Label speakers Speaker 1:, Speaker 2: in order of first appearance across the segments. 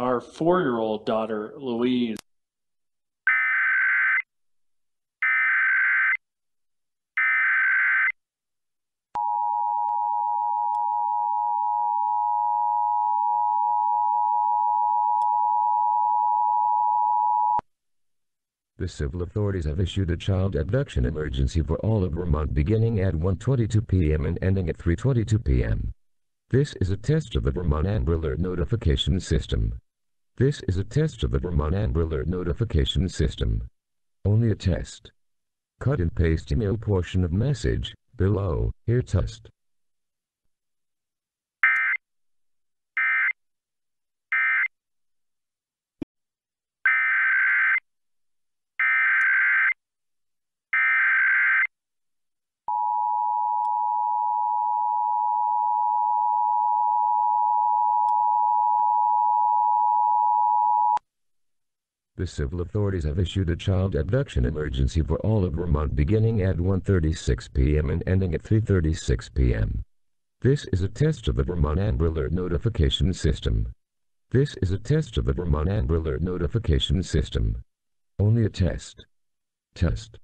Speaker 1: Our 4-year-old daughter, Louise.
Speaker 2: The civil authorities have issued a child abduction emergency for all of Vermont beginning at 1:22 p.m. and ending at 3:22 p.m. This is a test of the Vermont Amber Alert notification system. This is a test of the Vermont Amber Alert notification system. Only a test. Cut and paste email portion of message below. Here test. The civil authorities have issued a child abduction emergency for all of Vermont beginning at 1:36 p.m. and ending at 3:36 p.m. This is a test of the Vermont Amber Alert notification system. This is a test of the Vermont Amber Alert notification system. Only a test. Test.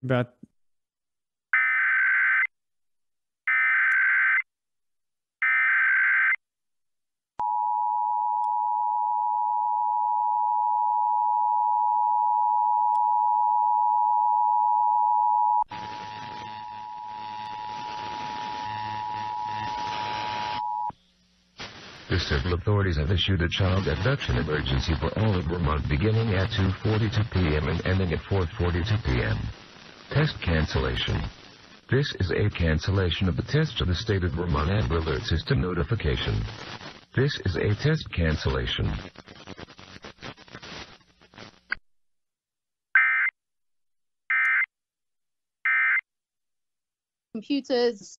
Speaker 3: About
Speaker 2: The civil authorities have issued a child abduction emergency for all of Vermont beginning at 2:42 p.m. and ending at 4:42 p.m. Test cancellation. This is a cancellation of the test of the state of Vermont Amber Alert system notification. This is a test cancellation.
Speaker 4: Computers